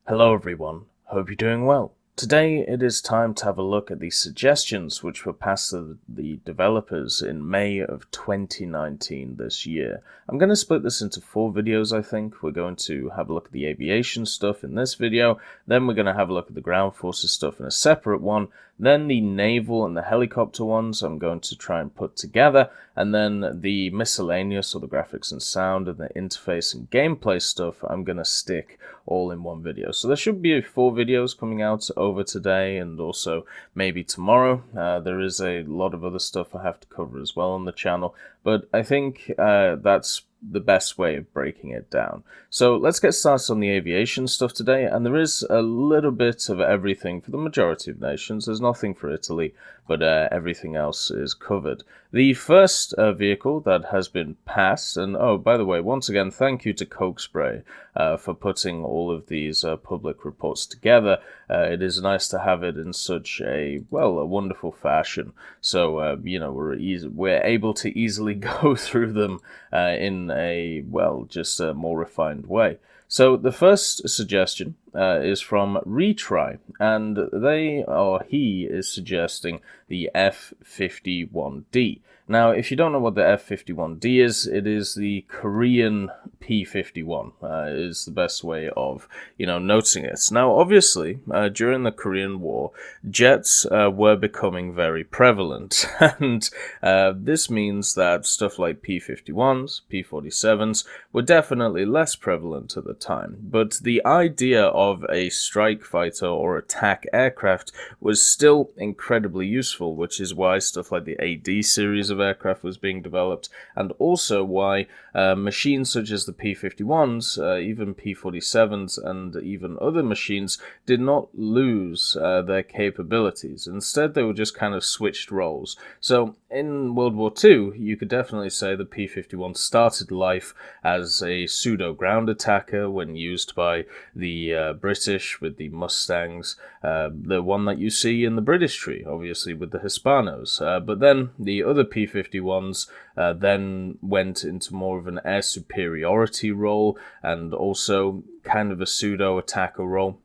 Hello everyone, hope you're doing well. Today it is time to have a look at the suggestions which were passed to the developers in May of 2019 this year. I'm going to split this into 4 videos I think. We're going to have a look at the aviation stuff in this video, then we're going to have a look at the ground forces stuff in a separate one, then the naval and the helicopter ones I'm going to try and put together, and then the miscellaneous or the graphics and sound and the interface and gameplay stuff I'm going to stick all in one video. So there should be 4 videos coming out over today and also maybe tomorrow. There is a lot of other stuff I have to cover as well on the channel, but I think that's the best way of breaking it down. So let's get started on the aviation stuff today, and there is a little bit of everything for the majority of nations. There's nothing for Italy, but everything else is covered. The first vehicle that has been passed, and oh, by the way, once again, thank you to Coke Spray for putting all of these public reports together. It is nice to have it in such a wonderful fashion. So we're able to easily go through them in a just a more refined way. So the first suggestion is from Retry, and he is suggesting the F-51D. Now, if you don't know what the F-51D is, it is the Korean P-51, is the best way of, noticing it. Now, obviously, during the Korean War, jets were becoming very prevalent, and this means that stuff like P-51s, P-47s were definitely less prevalent at the time, but the idea of a strike fighter or attack aircraft was still incredibly useful, which is why stuff like the AD series of aircraft was being developed, and also why machines such as the P-51s, even P-47s, and even other machines did not lose their capabilities. Instead, they were just kind of switched roles. So in World War II, you could definitely say the P-51 started life as a pseudo-ground attacker when used by the British with the Mustangs, the one that you see in the British tree, obviously with the Hispanos. But then the other P-51s then went into more of an air superiority role and also kind of a pseudo-attacker role.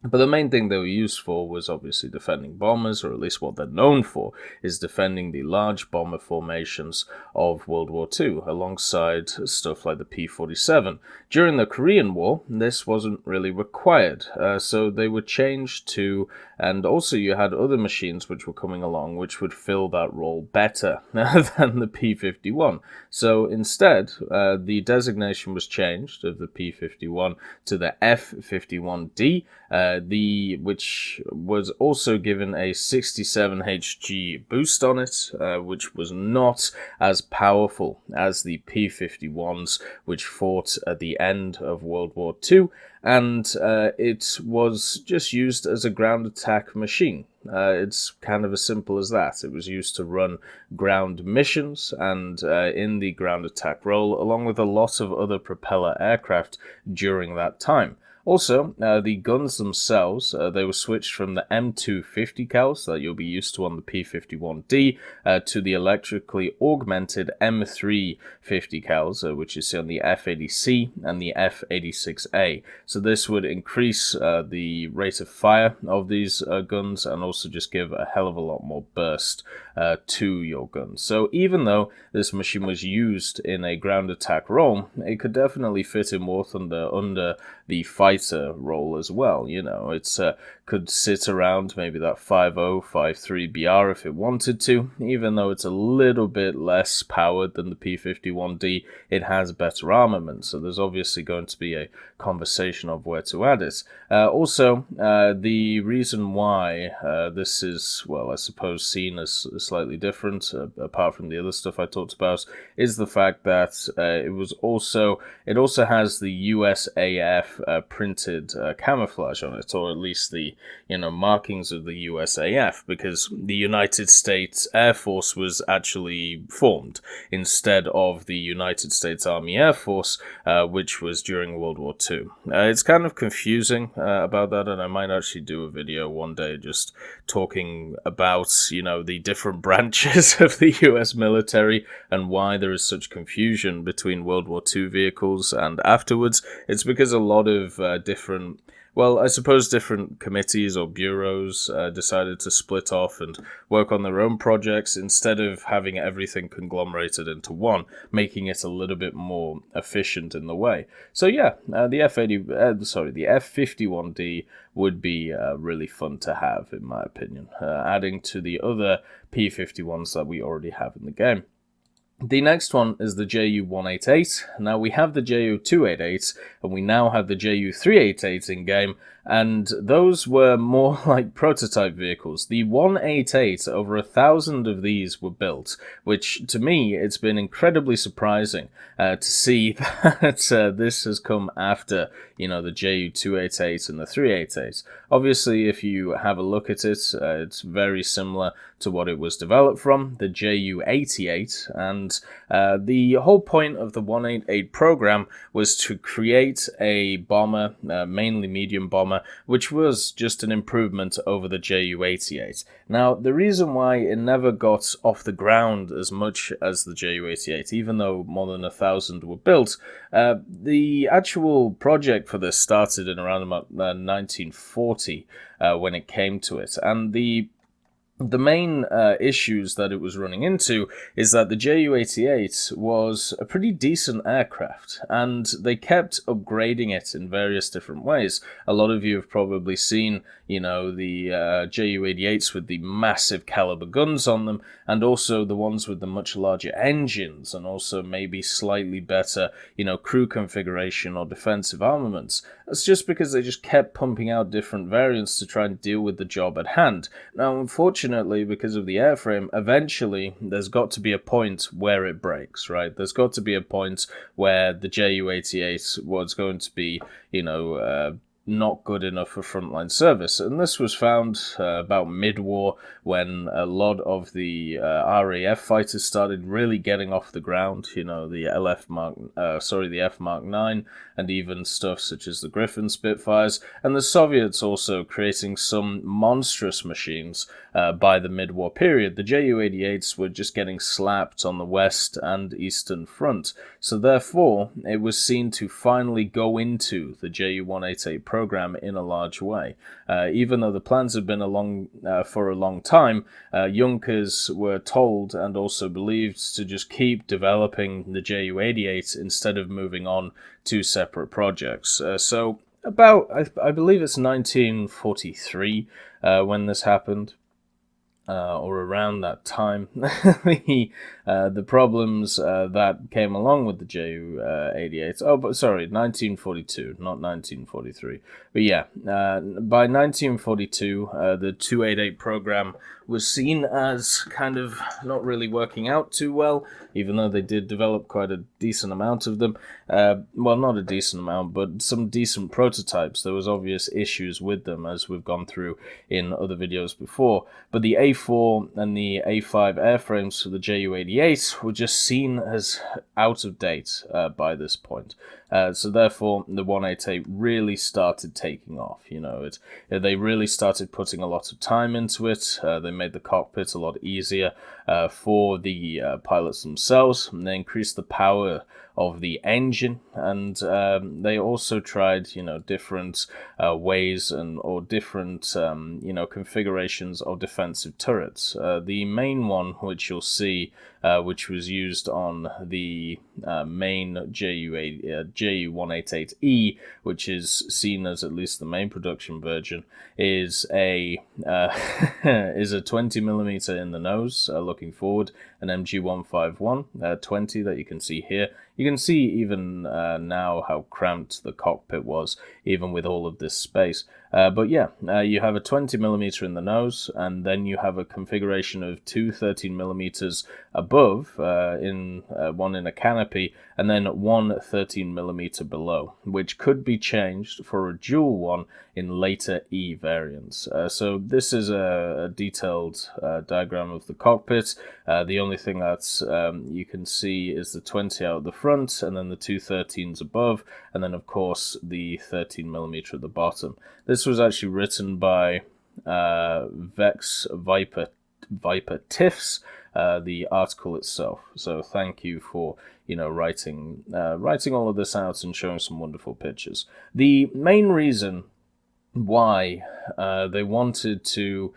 But the main thing they were used for was obviously defending bombers, or at least what they're known for is defending the large bomber formations of World War II, alongside stuff like the P-47. During the Korean War, this wasn't really required, so they were changed to, and also you had other machines which were coming along which would fill that role better than the P-51. So instead, the designation was changed of the P-51 to the F-51D, which was also given a 67 Hg boost on it, which was not as powerful as the P-51s, which fought at the end of World War II, and it was just used as a ground attack machine. It's kind of as simple as that. It was used to run ground missions and in the ground attack role, along with a lot of other propeller aircraft during that time. Also, the guns themselves, they were switched from the M250 cals that you'll be used to on the P-51D to the electrically augmented M350 cals, which you see on the F-80C and the F-86A. So this would increase the rate of fire of these guns and also just give a hell of a lot more burst to your guns. So even though this machine was used in a ground attack role, it could definitely fit in War Thunder under the fighter role as well. It's could sit around maybe that 5.0, 5.3 BR if it wanted to. Even though it's a little bit less powered than the P-51D, it has better armament, so there's obviously going to be a conversation of where to add it. Also, the reason why this is, I suppose, seen as slightly different, apart from the other stuff I talked about, is the fact that it also has the USAF printed camouflage on it, or at least the markings of the USAF, because the United States Air Force was actually formed instead of the United States Army Air Force, which was during World War II. It's kind of confusing about that, and I might actually do a video one day just talking about, the different branches of the US military and why there is such confusion between World War II vehicles and afterwards. It's because a lot of different Well, I suppose different committees or bureaus decided to split off and work on their own projects instead of having everything conglomerated into one, making it a little bit more efficient in the way. So yeah, the the F-51D would be really fun to have, in my opinion, adding to the other P-51s that we already have in the game. The next one is the Ju-188. Now we have the Ju-288 and we now have the Ju-388 in game, and those were more like prototype vehicles. The 188, over 1,000 of these were built, which to me it's been incredibly surprising to see that this has come after, the Ju-288 and the 388. Obviously, if you have a look at it, it's very similar to what it was developed from, the Ju-88, and the whole point of the 188 program was to create a bomber, mainly medium bomber, which was just an improvement over the Ju-88. Now, the reason why it never got off the ground as much as the Ju-88, even though more than 1,000 were built, the actual project for this started in around about 1940 when it came to it, and the main issues that it was running into is that the Ju-88 was a pretty decent aircraft, and they kept upgrading it in various different ways. A lot of you have probably seen, the Ju-88s with the massive caliber guns on them, and also the ones with the much larger engines, and also maybe slightly better, crew configuration or defensive armaments. That's just because they just kept pumping out different variants to try and deal with the job at hand. Now, unfortunately, because of the airframe, eventually there's got to be a point where it breaks, right? There's got to be a point where the Ju-88 was going to be, not good enough for frontline service. And this was found about mid-war, when a lot of the RAF fighters started really getting off the ground, the F Mark 9, and even stuff such as the Griffin Spitfires, and the Soviets also creating some monstrous machines by the mid-war period. The Ju-88s were just getting slapped on the west and eastern front, so therefore it was seen to finally go into the Ju-188 program in a large way. Even though the plans had been for a long time, Junkers were told and also believed to just keep developing the Ju-88 instead of moving on to separate projects. So about, I believe it's 1943 when this happened. Or around that time, the problems that came along with the Ju-88. 1942, not 1943. But yeah, by 1942, the 288 program was seen as kind of not really working out too well, even though they did develop quite a decent amount of them. Well, not a decent amount, but some decent prototypes. There was obvious issues with them, as we've gone through in other videos before. But the A4 and the A5 airframes for the Ju-88 were just seen as out of date by this point. So therefore, the 188 really started taking off. They really started putting a lot of time into it. They made the cockpit a lot easier for the pilots themselves, and they increased the power of the engine, and they also tried, different ways or different, configurations of defensive turrets. The main one, which you'll see, which was used on the main Ju-188E, which is seen as at least the main production version, is a 20mm in the nose, looking forward, an MG151 20 that you can see here. You can see even now how cramped the cockpit was, even with all of this space. But yeah, you have a 20mm in the nose, and then you have a configuration of two 13mm above, one in a canopy, and then one 13mm below, which could be changed for a dual one in later E variants. So this is a detailed diagram of the cockpit. The only thing that's you can see is the 20 out the front, and then the two 13s above, and then of course the 13mm at the bottom. This was actually written by Vex Viper Tiffs, the article itself. So thank you for writing all of this out and showing some wonderful pictures. The main reason why they wanted to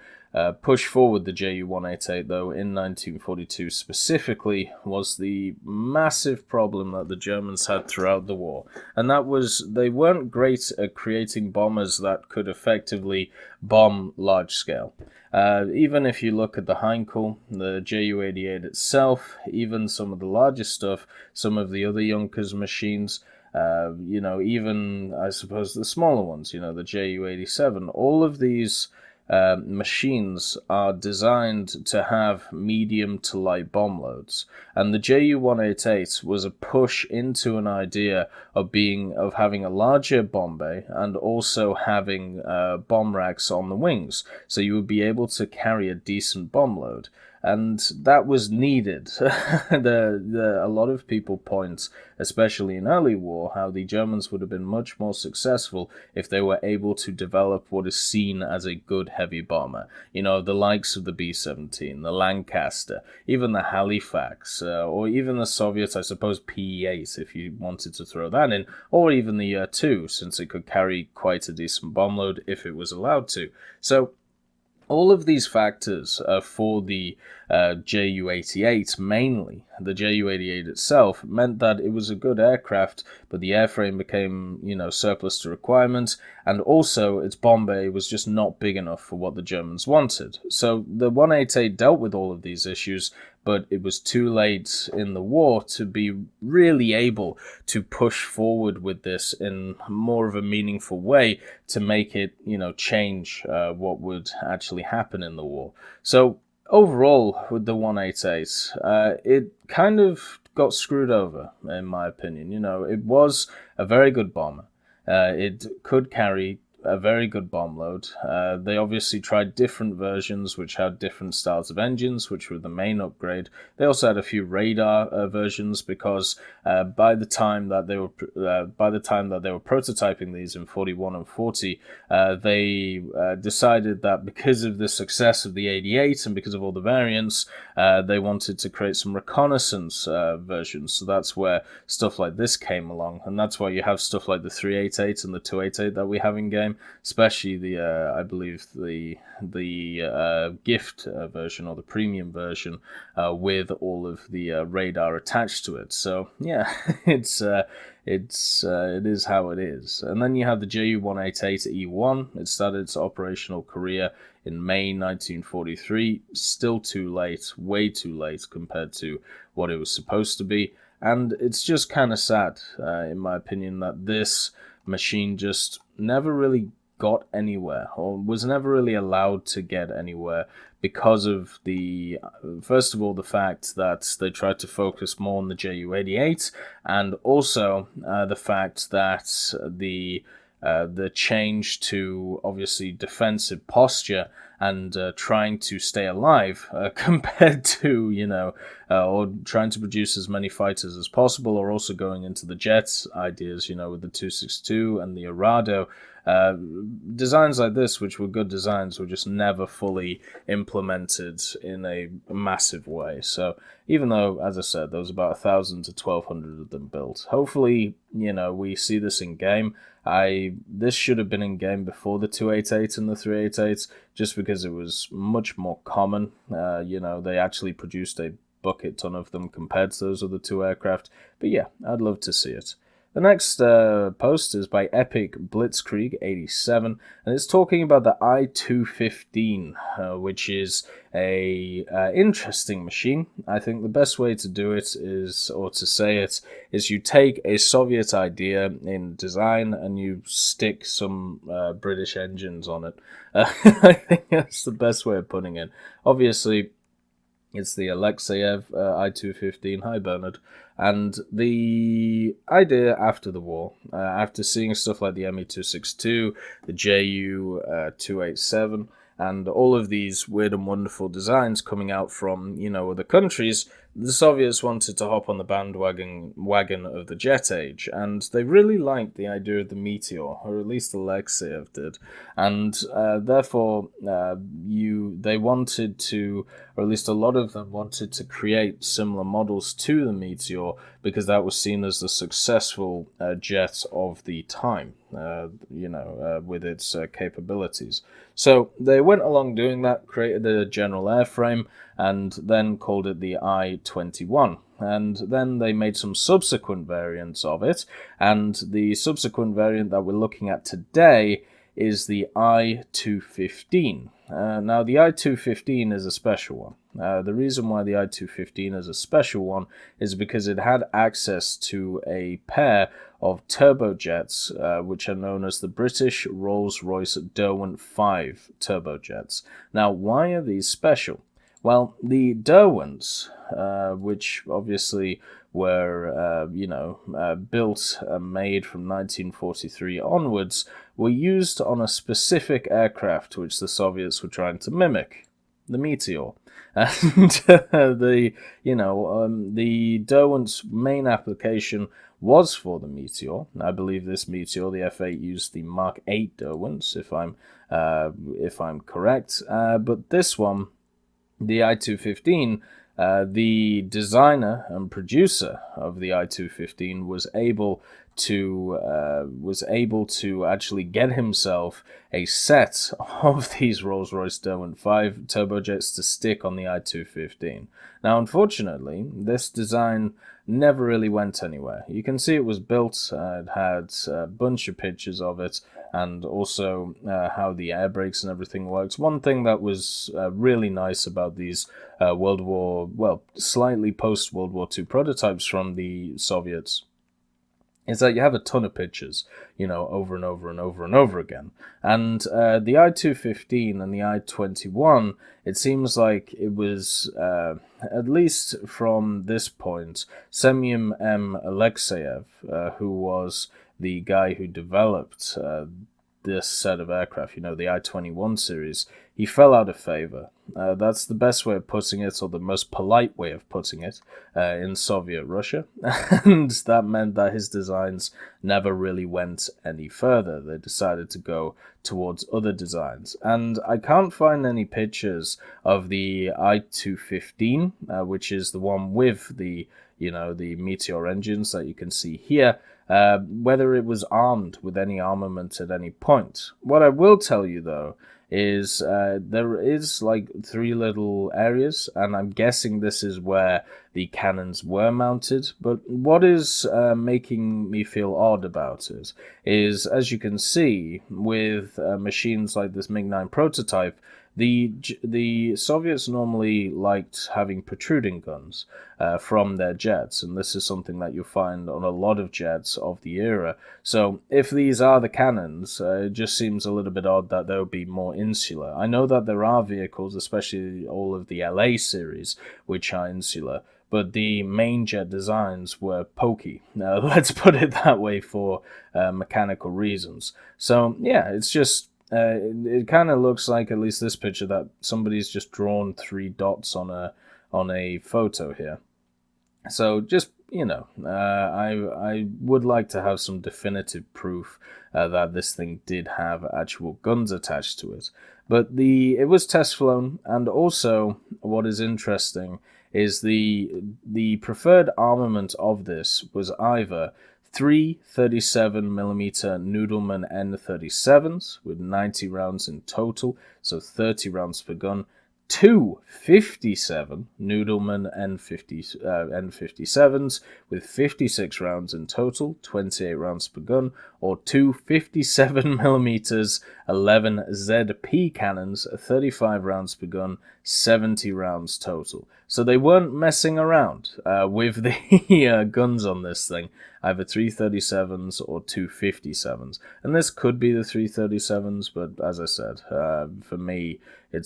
push forward the Ju-188, though, in 1942 specifically, was the massive problem that the Germans had throughout the war. And that was they weren't great at creating bombers that could effectively bomb large scale. Even if you look at the Heinkel, the Ju-88 itself, even some of the larger stuff, some of the other Junkers machines, even, I suppose, the smaller ones, the Ju-87, all of these machines are designed to have medium to light bomb loads, and the Ju-188 was a push into an idea of having a larger bomb bay and also having bomb racks on the wings, so you would be able to carry a decent bomb load. And that was needed. A lot of people point, especially in early war, how the Germans would have been much more successful if they were able to develop what is seen as a good heavy bomber. The likes of the B-17, the Lancaster, even the Halifax, or even the Soviet, I suppose, P-8, if you wanted to throw that in, or even the U-2, since it could carry quite a decent bomb load if it was allowed to. So, all of these factors for the Ju-88, mainly the Ju-88 itself, meant that it was a good aircraft, but the airframe became, surplus to requirement, and also its bomb bay was just not big enough for what the Germans wanted. So the 188 dealt with all of these issues, but it was too late in the war to be really able to push forward with this in more of a meaningful way to make it, change what would actually happen in the war. So overall, with the 188, it kind of got screwed over, in my opinion. It was a very good bomber. It could carry a very good bomb load. They obviously tried different versions which had different styles of engines, which were the main upgrade. They also had a few radar versions because by the time that they were prototyping these in 41 and 40, they decided that because of the success of the 88 and because of all the variants, they wanted to create some reconnaissance versions. So that's where stuff like this came along, and that's why you have stuff like the 388 and the 288 that we have in game. Especially the, I believe the gift version or the premium version with all of the radar attached to it. So yeah, it is how it is. And then you have the Ju-188E1. It started its operational career in May 1943. Still too late, way too late compared to what it was supposed to be. And it's just kind of sad, in my opinion, that this machine just never really got anywhere, or was never really allowed to get anywhere because of first of all, the fact that they tried to focus more on the Ju-88, and also the fact that the change to obviously defensive posture and trying to stay alive compared to, or trying to produce as many fighters as possible, or also going into the jets ideas, with the 262 and the Arado. Designs like this, which were good designs, were just never fully implemented in a massive way. So even though, as I said, there was about 1,000 to 1,200 of them built, hopefully, we see this in game. This should have been in game before the 288 and the 388, just because it was much more common. They actually produced a bucket ton of them compared to those other two aircraft. But yeah, I'd love to see it. The next post is by Epic Blitzkrieg 87, and it's talking about the I-215, which is a interesting machine. I think the best way to do it is you take a Soviet idea in design and you stick some British engines on it. I think that's the best way of putting it. Obviously, it's the Alexeyev I-215. Hi, Bernard. And the idea after the war, after seeing stuff like the Me-262, the Ju-287, and all of these weird and wonderful designs coming out from, other countries, the Soviets wanted to hop on the wagon of the jet age, and they really liked the idea of the Meteor, or at least Alexeyev did, and therefore they wanted to or at least a lot of them wanted to create similar models to the Meteor because that was seen as the successful jet of the time, with its capabilities. So they went along doing that, created a general airframe, and then called it the I-21. And then they made some subsequent variants of it, and the subsequent variant that we're looking at today is the I-215. Now, the I-215 is a special one. The reason why the I-215 is a special one is because it had access to a pair of turbojets, which are known as the British Rolls-Royce Derwent 5 turbojets. Now, why are these special? Well, the Derwents, which obviously were, built and made from 1943 onwards, were used on a specific aircraft which the Soviets were trying to mimic, the Meteor. And the Derwent's main application was for the Meteor. I believe this Meteor, the F-8, used the Mark 8 Derwents, if I'm correct. But this one, the I-215, the designer and producer of the I-215 was able to actually get himself a set of these Rolls-Royce Derwent 5 turbojets to stick on the I-215. Now, unfortunately, this design never really went anywhere. You can see it was built, it had a bunch of pictures of it, and also how the air brakes and everything works. One thing that was really nice about these slightly post-World War II prototypes from the Soviets is that you have a ton of pictures, over and over and over and over again. And the I-215 and the I-21, it seems like it was, at least from this point, Semyon M. Alexeyev, who was the guy who developed this set of aircraft, the I-21 series, he fell out of favor. That's the best way of putting it, or the most polite way of putting it, in Soviet Russia. And that meant that his designs never really went any further. They decided to go towards other designs. And I can't find any pictures of the I-215, which is the one with the Meteor engines that you can see here, whether it was armed with any armament at any point. What I will tell you, though, is there is like 3 little areas, and I'm guessing this is where the cannons were mounted. But what is making me odd about it is, as you can see, with machines like this MiG-9 prototype, the Soviets normally liked having protruding guns from their jets, and this is something that you'll find on a lot of jets of the era. So if these are the cannons, it just seems a little bit odd that they would be more insular. I know that there are vehicles, especially all of the LA series, which are insular, but the main jet designs were pokey. Let's put it that way, for mechanical reasons. So yeah, it's just it kind of looks like, at least this picture, that somebody's just drawn 3 dots on a photo here. So just I would like to have some definitive proof that this thing did have actual guns attached to it. But it was test flown, and also what is interesting is the preferred armament of this was either 3 37mm Noodleman N37s with 90 rounds in total, so 30 rounds per gun, 2 57 Noodleman N57s with 56 rounds in total, 28 rounds per gun, or 2 57mm 11 ZP cannons, 35 rounds per gun, 70 rounds total. So they weren't messing around with the guns on this thing, either 337s or 257s. And this could be the 337s, but as I said, for me, it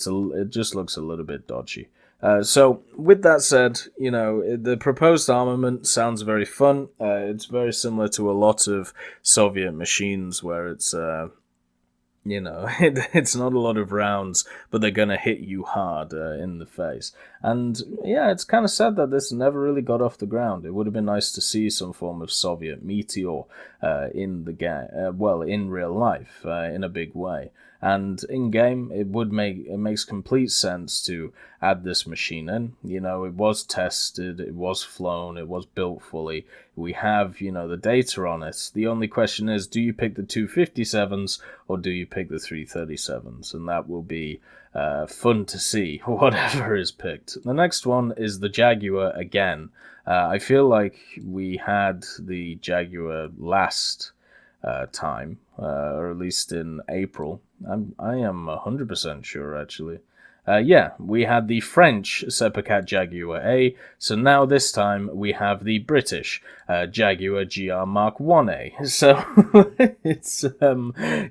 just looks a little bit dodgy. So with that said, the proposed armament sounds very fun. It's very similar to a lot of Soviet machines where it's it's not a lot of rounds, but they're going to hit you hard in the face. And yeah, it's kind of sad that this never really got off the ground. It would have been nice to see some form of Soviet Meteor in real life, in a big way. And in game, it makes complete sense to add this machine in. You know, it was tested, it was flown, it was built fully. We have, you know, the data on it. The only question is, do you pick the 257s or do you pick the 337s? And that will be fun to see, whatever is picked. The next one is the Jaguar again. I feel like we had the Jaguar last time, or at least in April. I am 100% sure, actually. Yeah, we had the French Seppercat Jaguar A, so now this time we have the British Jaguar GR Mark 1A. So, it's,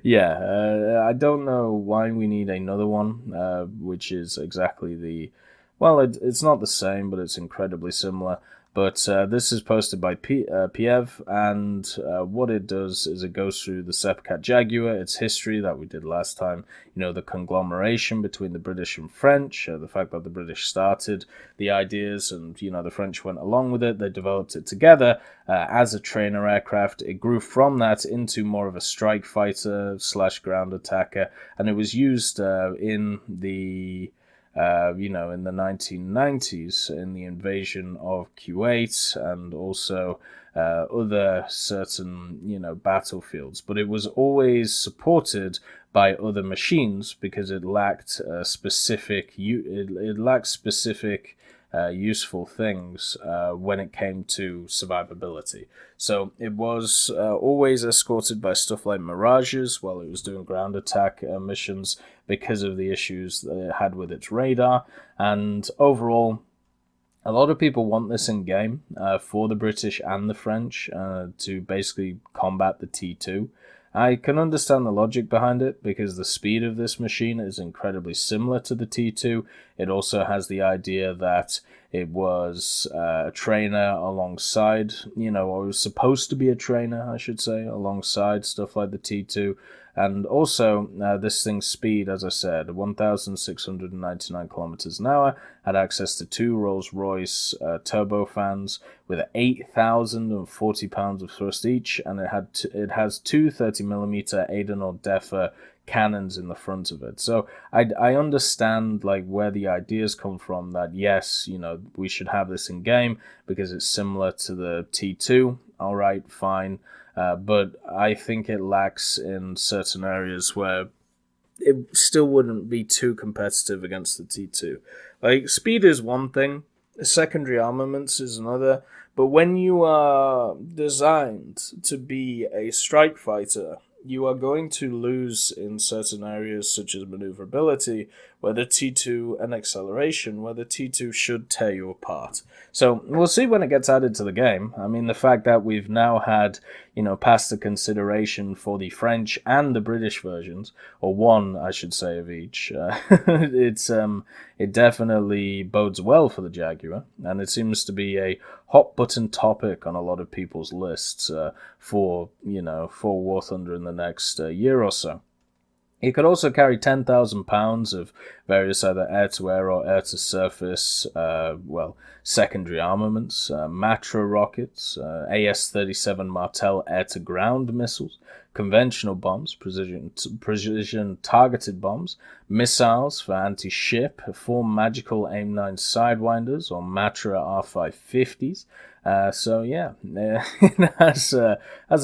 yeah, I don't know why we need another one, which is exactly the, well, it's not the same, but it's incredibly similar. But this is posted by Piev, and what it does is it goes through the Sepcat Jaguar, its history that we did last time, you know, the conglomeration between the British and French, the fact that the British started the ideas and, you know, the French went along with it, they developed it together as a trainer aircraft. It grew from that into more of a strike fighter / ground attacker, and it was used in the... you know, in the 1990s, in the invasion of Kuwait and also other certain, you know, battlefields. But it was always supported by other machines because it lacked specific useful things when it came to survivability. So it was always escorted by stuff like Mirages while it was doing ground attack missions because of the issues that it had with its radar. And overall, a lot of people want this in game for the British and the French to basically combat the T2. I can understand the logic behind it because the speed of this machine is incredibly similar to the T2. It also has the idea that it was a trainer alongside, you know, or it was supposed to be a trainer, I should say, alongside stuff like the T2. And also, this thing's speed, as I said, 1,699 kilometers an hour, had access to 2 Rolls-Royce turbofans with 8,040 pounds of thrust each, and it has 2 30mm Aden or Defa cannons in the front of it. So I understand like where the ideas come from, that yes, you know, we should have this in game because it's similar to the T2. All right, fine. But I think it lacks in certain areas where it still wouldn't be too competitive against the T2. Like, speed is one thing, secondary armaments is another, but when you are designed to be a strike fighter, you are going to lose in certain areas such as maneuverability, where the T2, and acceleration, where the T2 should tear you apart. So we'll see when it gets added to the game. I mean, the fact that we've now had, you know, passed the consideration for the French and the British versions, or one, I should say, of each, it definitely bodes well for the Jaguar, and it seems to be a hot button topic on a lot of people's lists for War Thunder in the next year or so. It could also carry 10,000 pounds of various either air-to-air or air-to-surface, secondary armaments, Matra rockets, AS-37 Martel air-to-ground missiles, conventional bombs, precision-targeted bombs, missiles for anti-ship, 4 magical AIM-9 Sidewinders or Matra R550s. So yeah, it has a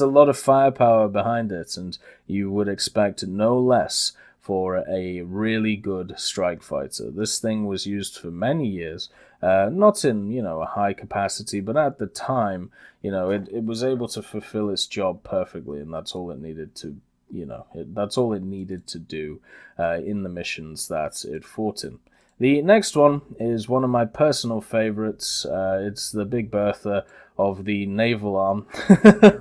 lot of firepower behind it, and you would expect no less for a really good strike fighter. This thing was used for many years, not in, you know, a high capacity, but at the time, you know, it was able to fulfill its job perfectly, and that's all it needed to, that's all it needed to do in the missions that it fought in. The next one is one of my personal favorites. It's the Big Bertha of the naval arm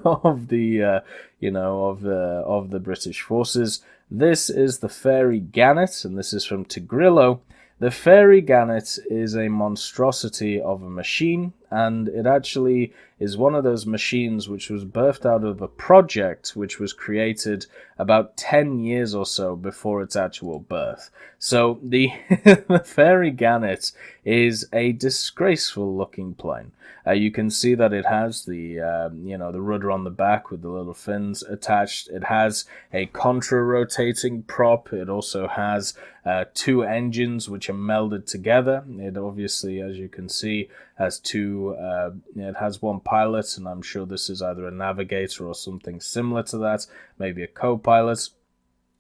of the of the British forces. This is the Ferry Gannet, and this is from Tigrillo. The Ferry Gannet is a monstrosity of a machine. and it actually is one of those machines which was birthed out of a project which was created about 10 years or so before its actual birth. So the the Ferry Gannet is a disgraceful looking plane. You can see that it has the the rudder on the back with the little fins attached. It has a contra-rotating prop. It also has two engines which are melded together. It obviously, as you can see, has two. It has one pilot, and I'm sure this is either a navigator or something similar to that, maybe a co-pilot.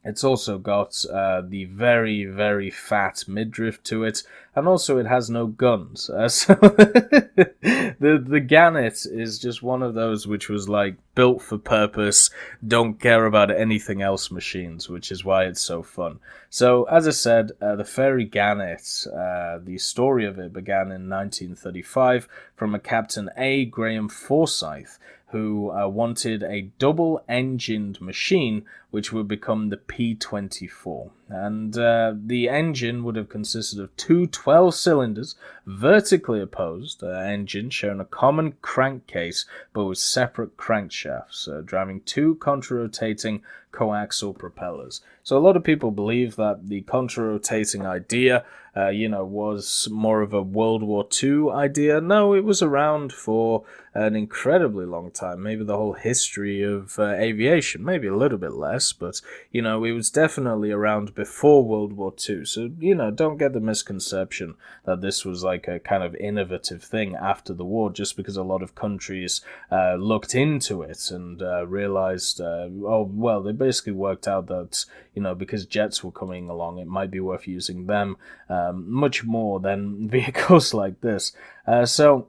It's also got the very, very fat midriff to it, and also it has no guns. So the Gannet is just one of those which was like built for purpose, don't care about anything else machines, which is why it's so fun. So as I said, the Ferry Gannet, the story of it began in 1935 from a Captain A. Graham Forsyth, who wanted a double-engined machine which would become the P-24. And the engine would have consisted of two 12-cylinders, vertically opposed engines sharing a common crankcase but with separate crankshafts, driving two contra-rotating coaxial propellers. So a lot of people believe that the contra-rotating idea was more of a World War II idea. No, it was around for an incredibly long time, maybe the whole history of aviation, maybe a little bit less, but, it was definitely around before World War II. So, don't get the misconception that this was like a kind of innovative thing after the war, just because a lot of countries looked into it and realized, they basically worked out that, because jets were coming along, it might be worth using them much more than vehicles like this. So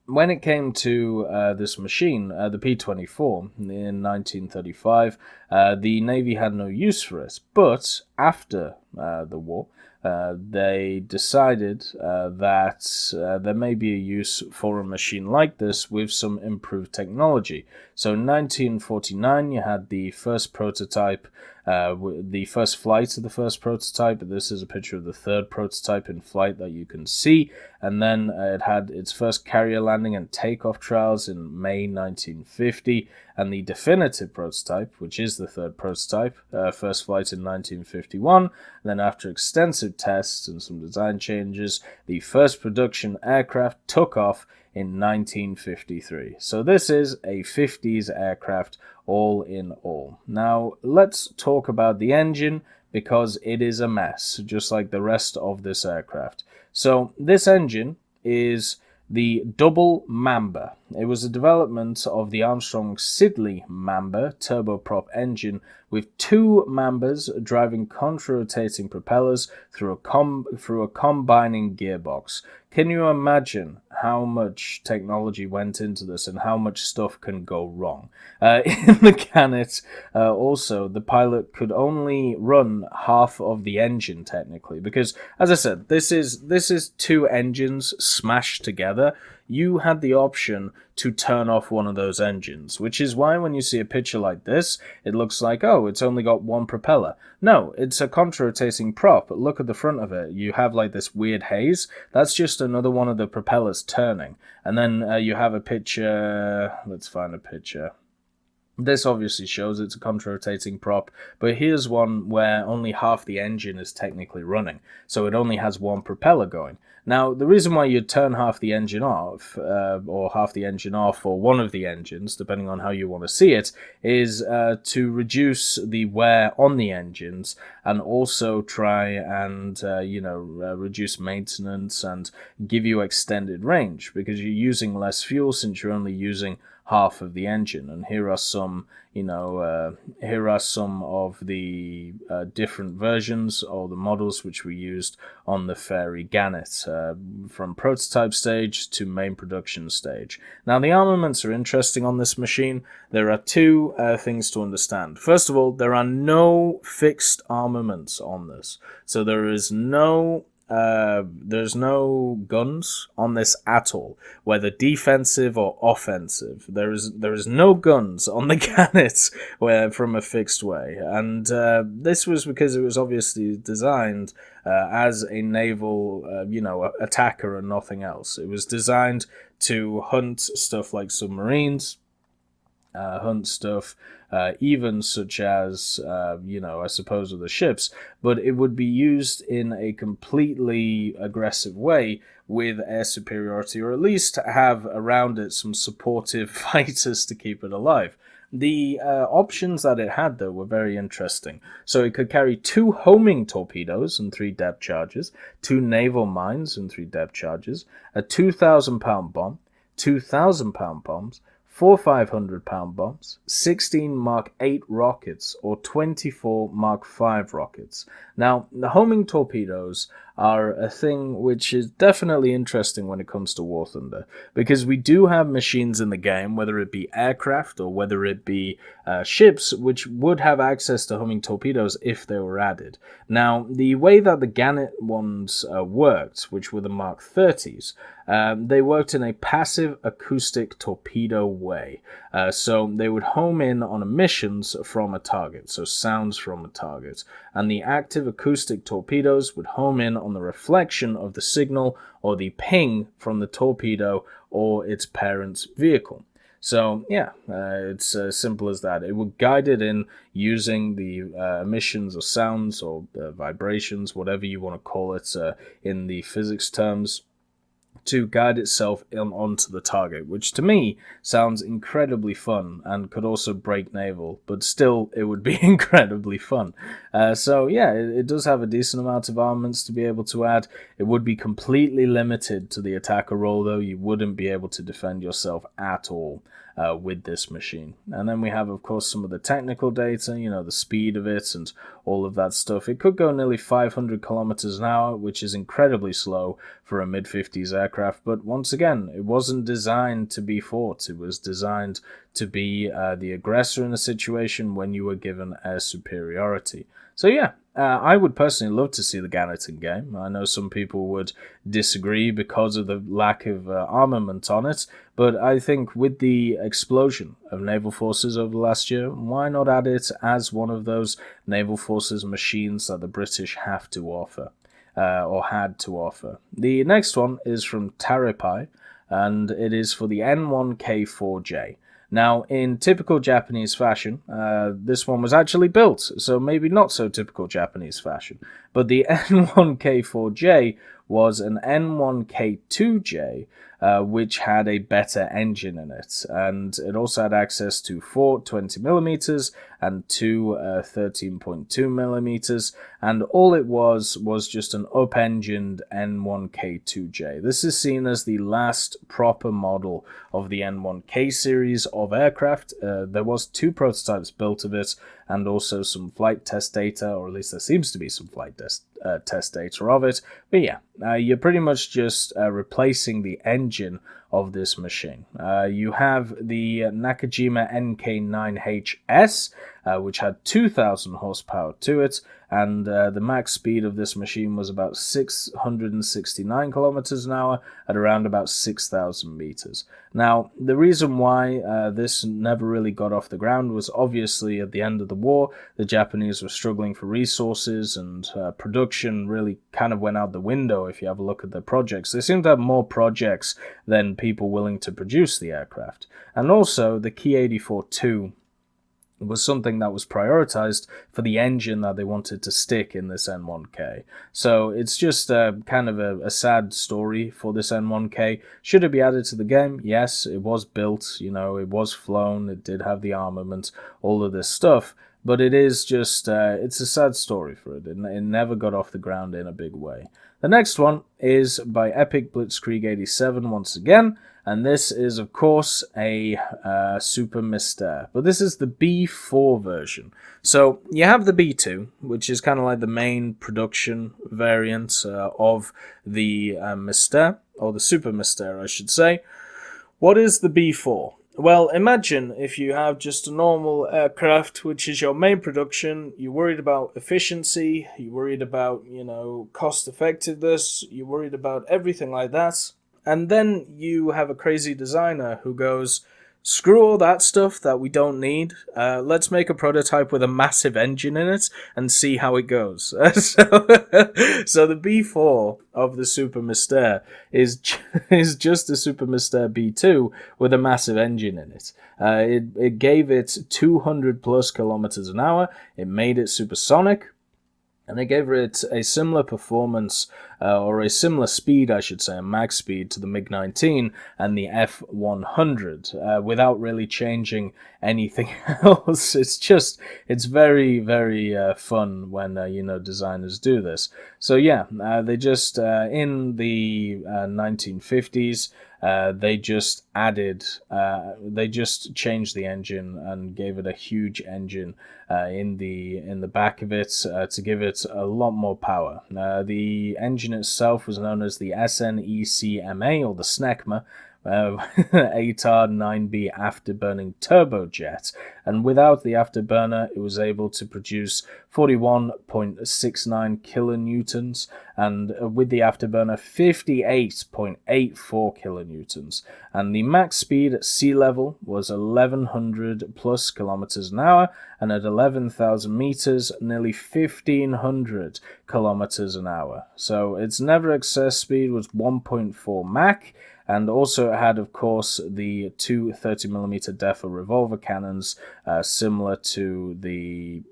when it came to this machine, the P-24, in 1935, the Navy had no use for it. But after the war, they decided that there may be a use for a machine like this with some improved technology. So in 1949, you had the first prototype, the first flight of the first prototype. This is a picture of the third prototype in flight that you can see. And then it had its first carrier landing and takeoff trials in May 1950. And the definitive prototype, which is the third prototype, first flight in 1951. And then after extensive tests and some design changes, the first production aircraft took off in 1953. So this is a 50s aircraft all in all. Now let's talk about the engine, because it is a mess, just like the rest of this aircraft. So this engine is the double Mamba. It was a development of the Armstrong-Siddeley Mamba turboprop engine with two Mambas driving contra-rotating propellers through a combining gearbox. Can you imagine how much technology went into this and how much stuff can go wrong? In the Gannet, also, the pilot could only run half of the engine technically, because, as I said, this is two engines smashed together. You had the option to turn off one of those engines, which is why when you see a picture like this, it looks like, oh, it's only got one propeller. No, it's a contra-rotating prop, but look at the front of it. You have like this weird haze. That's just another one of the propellers turning. And then you have a picture. Let's find a picture. This obviously shows it's a contra-rotating prop, but here's one where only half the engine is technically running, so it only has one propeller going. Now, the reason why you turn half the engine off, or half the engine off, or one of the engines, depending on how you want to see it, is to reduce the wear on the engines, and also try and, reduce maintenance and give you extended range, because you're using less fuel since you're only using half of the engine. And here are some of the different versions or the models which we used on the Ferry Gannet, from prototype stage to main production stage. Now, the armaments are interesting on this machine. There are two things to understand. First of all, there are no fixed armaments on this. So there is no there's no guns on this at all, whether defensive or offensive. There is no guns on the Gannet from a fixed way, and this was because it was obviously designed as a naval, attacker and nothing else. It was designed to hunt stuff like submarines, hunt stuff, even such as, I suppose, with the ships, but it would be used in a completely aggressive way with air superiority, or at least have around it some supportive fighters to keep it alive. The options that it had, though, were very interesting. So it could carry 2 homing torpedoes and 3 depth charges, 2 naval mines and 3 depth charges, a 2,000-pound bomb, 2,000-pound bombs, 4 500-pound bombs, 16 Mark 8 rockets, or 24 Mark 5 rockets. Now, the homing torpedoes are a thing which is definitely interesting when it comes to War Thunder, because we do have machines in the game, whether it be aircraft or whether it be ships, which would have access to homing torpedoes if they were added. Now, the way that the Gannet ones worked, which were the Mark 30s, they worked in a passive acoustic torpedo way. So they would home in on emissions from a target, so sounds from a target, and the active acoustic torpedoes would home in on the reflection of the signal or the ping from the torpedo or its parent vehicle. So, yeah, it's as simple as that. It would guide it in using the emissions or sounds or vibrations, whatever you want to call it in the physics terms, to guide itself onto the target, which to me sounds incredibly fun and could also break naval, but still it would be incredibly fun. So yeah, it does have a decent amount of armaments to be able to add. It would be completely limited to the attacker role, though. You wouldn't be able to defend yourself at all with this machine. And then we have, of course, some of the technical data, the speed of it and all of that stuff. It could go nearly 500 kilometers an hour, which is incredibly slow for a mid-50s aircraft, but once again, it wasn't designed to be fought. It was designed to be the aggressor in a situation when you were given air superiority. So yeah, I would personally love to see the Gannet in game. I know some people would disagree because of the lack of armament on it, but I think with the explosion of naval forces over the last year, why not add it as one of those naval forces machines that the British have to offer, or had to offer. The next one is from Terra Pi, and it is for the N1K4J. Now, in typical Japanese fashion, this one was actually built, so maybe not so typical Japanese fashion. But the N1K4J was an N1K2J, which had a better engine in it, and it also had access to 4 20mm and 2 13.2mm, and all it was just an up-engined N1K2J. This is seen as the last proper model of the N1K series of aircraft. There was 2 prototypes built of it, and also some flight test data, or at least there seems to be some flight test data of it. But yeah, you're pretty much just replacing the engine of this machine. You have the Nakajima NK9HS, which had 2,000 horsepower to it, and the max speed of this machine was about 669 kilometers an hour at around about 6,000 meters. Now, the reason why this never really got off the ground was obviously at the end of the war, the Japanese were struggling for resources, and production really kind of went out the window if you have a look at their projects. They seem to have more projects than people willing to produce the aircraft. And also, the Ki 84-2 was something that was prioritized for the engine that they wanted to stick in this N1K. So it's just kind of a sad story for this N1K. Should it be added to the game? Yes, it was built, it was flown, it did have the armament, all of this stuff, but it is just, it's a sad story for it. It never got off the ground in a big way. The next one is by Epic Blitzkrieg 87 once again, and this is, of course, a Super Mystère. But this is the B4 version. So you have the B2, which is kind of like the main production variant of the Mystère, or the Super Mystère, I should say. What is the B4? Well, imagine if you have just a normal aircraft, which is your main production. You're worried about efficiency, you're worried about, cost effectiveness, you're worried about everything like that. And then you have a crazy designer who goes, screw all that stuff that we don't need. Let's make a prototype with a massive engine in it and see how it goes. So the B4 of the Super Mystère is just a Super Mystère B2 with a massive engine in it. It gave it 200 plus kilometers an hour. It made it supersonic. And they gave it a similar performance, or a similar speed, I should say, a max speed to the MiG-19 and the F-100, without really changing anything else. It's very, very fun when, designers do this. So yeah, they just, in the 1950s, they just changed the engine and gave it a huge engine in the back of it to give it a lot more power. The engine itself was known as the SNECMA, or the SNECMA, ATAR 9B afterburning turbojet, and without the afterburner it was able to produce 41.69 kilonewtons, and with the afterburner 58.84 kilonewtons, and the max speed at sea level was 1100 plus kilometers an hour, and at 11,000 meters nearly 1500 kilometers an hour. So its never excess speed was 1.4 Mach. And also it had, of course, the two 30mm Defa revolver cannons, similar to the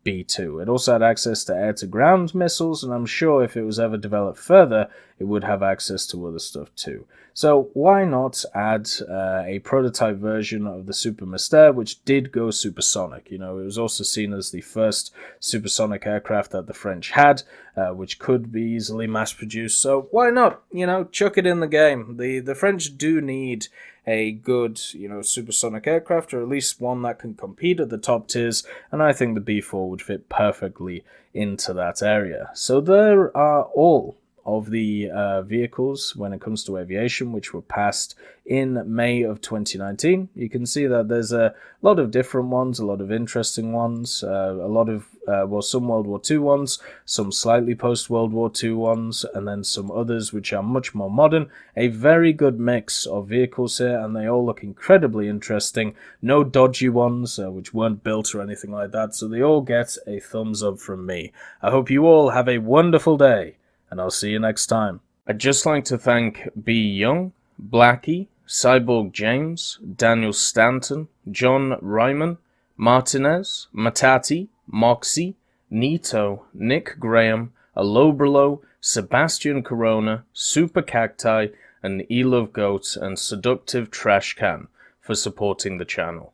B2. It also had access to air-to-ground missiles, and I'm sure if it was ever developed further, it would have access to other stuff too. So why not add a prototype version of the Super Mystère, which did go supersonic? It was also seen as the first supersonic aircraft that the French had, which could be easily mass-produced. So why not? Chuck it in the game. The French do need a good, supersonic aircraft, or at least one that can compete at the top tiers, and I think the B4 would fit perfectly into that area. So there are all of the vehicles when it comes to aviation, which were passed in May of 2019. You can see that there's a lot of different ones, a lot of interesting ones, a lot of, some World War II ones, some slightly post-World War II ones, and then some others which are much more modern. A very good mix of vehicles here, and they all look incredibly interesting. No dodgy ones, which weren't built or anything like that, so they all get a thumbs up from me. I hope you all have a wonderful day, and I'll see you next time. I'd just like to thank B. Young, Blackie, Cyborg James, Daniel Stanton, John Ryman, Martinez, Matati, Moxie, Nito, Nick Graham, Alobralo, Sebastian Corona, Super Cacti, and Elove Goat and Seductive Trash Can for supporting the channel.